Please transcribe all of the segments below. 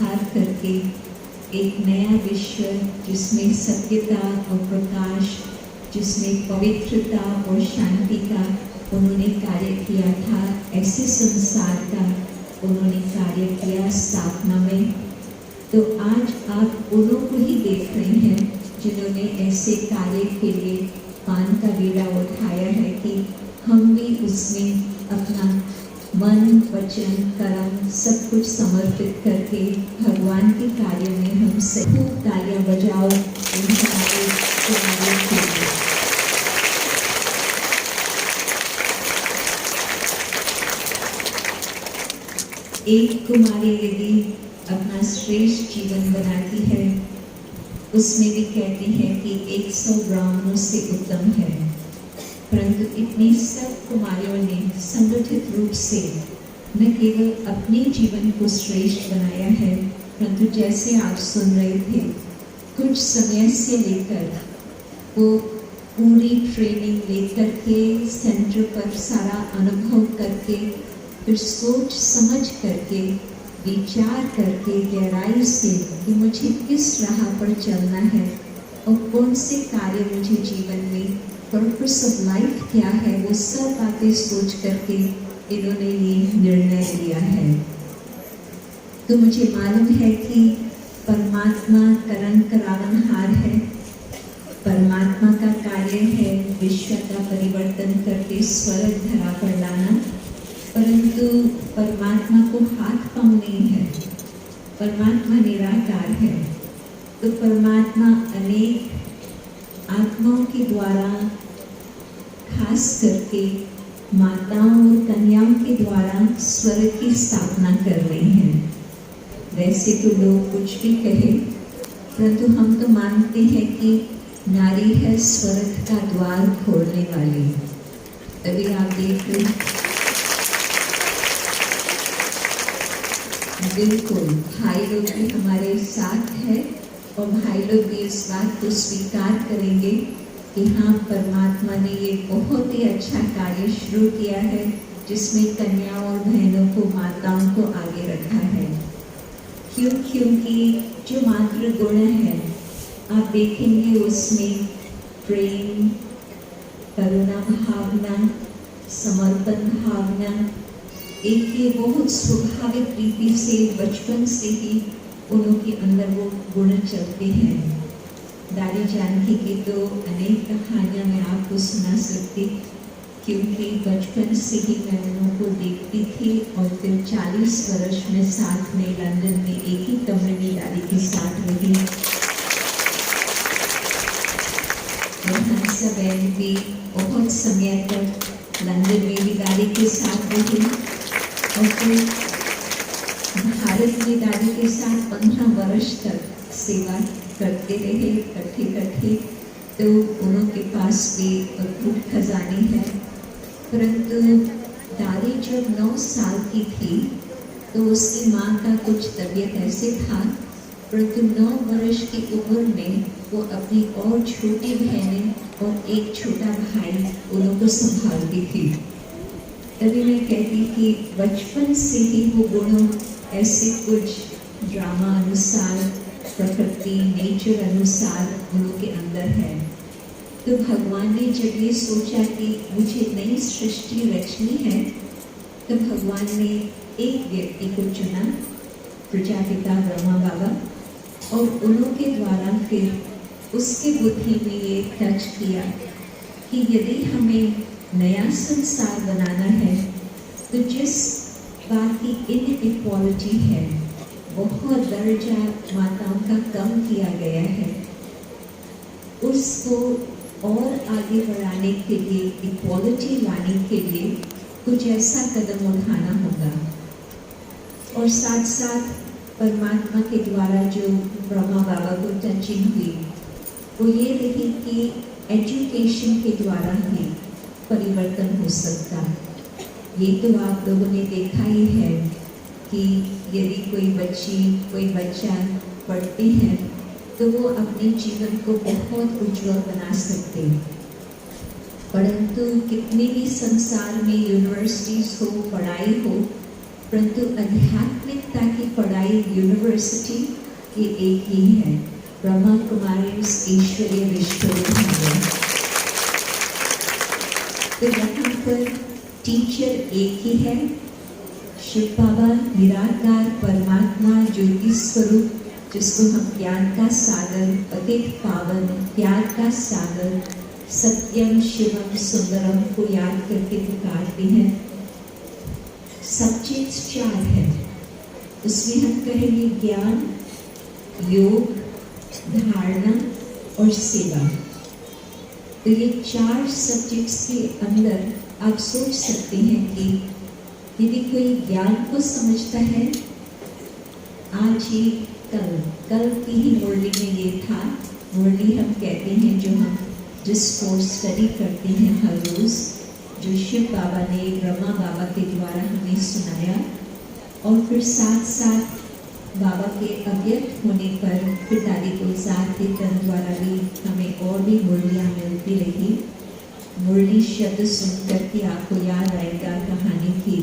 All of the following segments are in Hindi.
संहार करके एक नया विश्व जिसमें सत्यता और प्रकाश, जिसमें पवित्रता और शांति का उन्होंने कार्य किया था, ऐसे संसार का उन्होंने कार्य किया स्थापना में। तो आज आप उन्हों को ही देख रहे हैं जिन्होंने ऐसे कार्य के लिए पान का बीड़ा उठाया है कि हम भी उसमें अपना मन, वचन, कर्म सब कुछ समर्पित करके भगवान के कार्य में हम खूब तालियां बजाओ हमारे के लिए। एक कुमारी यदि अपना श्रेष्ठ जीवन बनाती है, उसमें भी कहती है कि 100 ब्राह्मणों से उत्तम है। परंतु इतनी सब कुमारियों ने संगठित रूप से न केवल अपने जीवन को श्रेष्ठ बनाया है, परंतु जैसे आप सुन रहे थे, कुछ समय से लेकर वो पूरी ट्रेनिंग लेकर के सेंटर पर सारा अनुभव करके, फिर सोच समझ करके, विचार करके गहराई से कि मुझे किस राह पर चलना है और कौन से कार्य मुझे जीवन में, पर्पस ऑफ लाइफ क्या है, वो सब बातें सोच करके इन्होंने ये निर्णय लिया है। तो मुझे मालूम है कि परमात्मा करण करावनहार है, परमात्मा का कार्य है विश्व का परिवर्तन करके स्वर्ग धरा पर लाना, परंतु परमात्मा को हाथ पांव नहीं है, परमात्मा निराकार है। तो परमात्मा अनेक आत्माओं के द्वारा, खास करके माताओं और कन्याओं के द्वारा स्वर्ग की स्थापना कर रही हैं। वैसे तो लोग कुछ भी कहे, परंतु हम तो मानते हैं कि नारी है स्वर्ग का द्वार खोलने वाली। अभी आप देख रहे, बिल्कुल भाई लोग भी हमारे साथ है और भाई लोग भी इस बात को स्वीकार करेंगे कि हाँ, परमात्मा ने ये बहुत ही अच्छा कार्य शुरू किया है जिसमें कन्याओं और बहनों को, माताओं को आगे रखा है। क्योंकि जो मातृ गुण है आप देखेंगे उसमें प्रेम, करुणा भावना, समर्पण भावना, एक ये बहुत स्वाभाविक रीति से बचपन से ही उन्हों के अंदर वो गुण चलते हैं। दादी जानकी की तो अनेक कहानियाँ मैं आपको सुना सकती, क्योंकि बचपन से ही मैं उन्हों को देखती थी और फिर 40 वर्ष में साथ में लंदन में एक ही कमरे में दादी के साथ रही। और हंसा बहन भी बहुत समय तक लंदन में भी दादी के साथ रही और फिर भारत में दादी के साथ 15 वर्ष तक सेवा करते रहे इकट्ठे। तो उनके पास भी अद्भुत खजाने हैं। परंतु दादी जब 9 साल की थी तो उसकी माँ का कुछ तबीयत ऐसे था, परंतु 9 वर्ष की उम्र में वो अपनी और छोटी बहनें और एक छोटा भाई उन्हों को संभालती थी। तभी मैं कहती कि बचपन से ही वो गुणों ऐसे कुछ ड्रामा अनुसार, प्रकृति नेचर अनुसार उनके अंदर है। तो भगवान ने जब ये सोचा कि मुझे नई सृष्टि रचनी है, तो भगवान ने एक व्यक्ति को चुना, प्रजापिता ब्रह्मा बाबा, और उनके द्वारा फिर उसके बुद्धि में ये टच किया कि यदि हमें नया संसार बनाना है तो जिस बात की इनइक्वालिटी है, बहुत दर्जा माताओं का कम किया गया है, उसको और आगे बढ़ाने के लिए, इक्वालिटी लाने के लिए कुछ ऐसा कदम उठाना होगा। और साथ साथ परमात्मा के द्वारा जो ब्रह्मा बाबा को टचिंग हुई वो ये रही कि एजुकेशन के द्वारा ही परिवर्तन हो सकता। ये तो आप लोगों ने देखा ही है कि यदि कोई बच्ची, कोई बच्चा पढ़ते हैं तो वो अपने जीवन को बहुत उज्जवल बना सकते। परंतु कितने भी संसार में यूनिवर्सिटीज हो, पढ़ाई हो, परंतु आध्यात्मिकता की पढ़ाई यूनिवर्सिटी की एक ही है, ब्रह्मा कुमारीज ईश्वरीय विश्वविद्यालय। तो यहाँ पर टीचर एक ही है, शिव बाबा निराकार परमात्मा ज्योति स्वरूप, जिसको हम ज्ञान का सागर, पतित पावन प्यार का सागर, सत्यम शिवम सुंदरम को याद करके पुकारते हैं। सब्जेक्ट्स 4 है, उसमें हम कहेंगे ज्ञान, योग, धारणा और सेवा। तो ये 4 सब्जेक्ट्स के अंदर आप सोच सकते हैं कि यदि कोई ज्ञान को समझता है, आज ही कल की ही मुरली में ये था। मुरली हम कहते हैं जो हम जिसको स्टडी करते हैं हर रोज, जो शिव बाबा ने ब्रह्मा बाबा के द्वारा हमें सुनाया, और फिर साथ साथ बाबा के अव्यक्त होने पर पिताजी गुलजार के तन द्वारा भी हमें और भी मुरलियाँ मिलती रही। मुरली शब्द सुनकर के आपको याद आएगा कहानी की,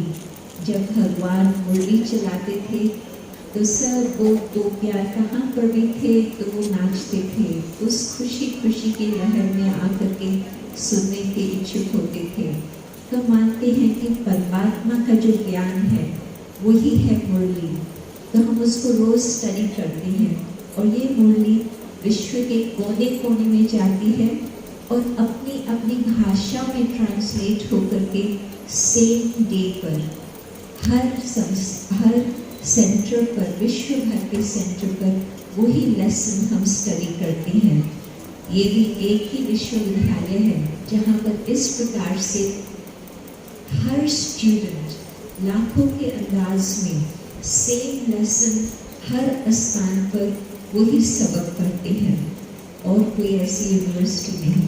जब भगवान मुरली चलाते थे तो सब वो दो प्यार कहाँ पर भी थे तो वो नाचते थे, उस खुशी की लहर में आकर के सुनने के इच्छुक होते थे। तो मानते हैं कि परमात्मा का जो ज्ञान है वही है मुरली, तो हम उसको रोज स्टडी करते हैं। और ये मुरली विश्व के कोने कोने में जाती है और अपनी अपनी भाषा में ट्रांसलेट होकर के सेम डे पर हर सेंटर पर, विश्व भर के सेंटर पर वही लेसन हम स्टडी करते हैं। ये भी एक ही विश्वविद्यालय है जहाँ पर इस प्रकार से हर स्टूडेंट लाखों के अंदाज में सेम लेसन हर स्थान पर वही सबक पढ़ते हैं, और कोई ऐसी यूनिवर्सिटी नहीं।